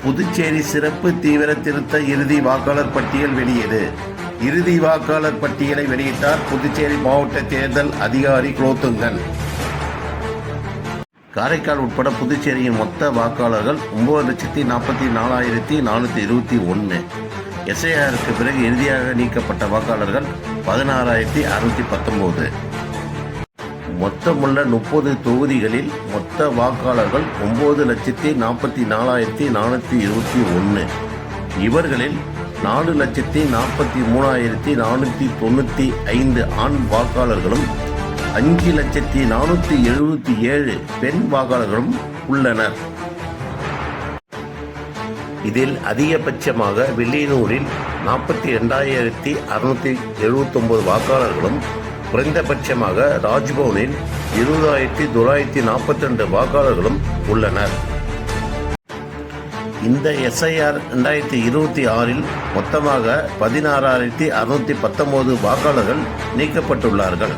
புதுச்சேரி சிறப்பு தீவிர திருத்த இறுதி வாக்காளர் பட்டியல் வெளியீடு. இறுதி வாக்காளர் பட்டியலை வெளியிட்டார் புதுச்சேரி மாவட்ட தேர்தல் அதிகாரி குலோத்துங்கன். காரைக்கால் உட்பட புதுச்சேரியின் மொத்த வாக்காளர்கள் 9,44,421. எஸ்ஐஆருக்கு பிறகு இறுதியாக நீக்கப்பட்ட வாக்காளர்கள் 16,619. மொத்தமுள்ள 30 தொகுதிகளில் மொத்த வாக்காளர்கள் 9,44,421. இவர்களில் 4,43,495 ஆண் வாக்காளர்களும் 5,477 பெண் வாக்காளர்களும் உள்ளனர். இதில் அதிகபட்சமாக வில்லியனூரில் 42,679 வாக்காளர்களும், குறைந்தபட்சமாக ராஜ்பவனில் 20,942 வாக்காளர்களும் உள்ளனர். இந்த எஸ்ஐஆர் 2026 மொத்தமாக 16,619 வாக்காளர்கள் நீக்கப்பட்டுள்ளார்கள்.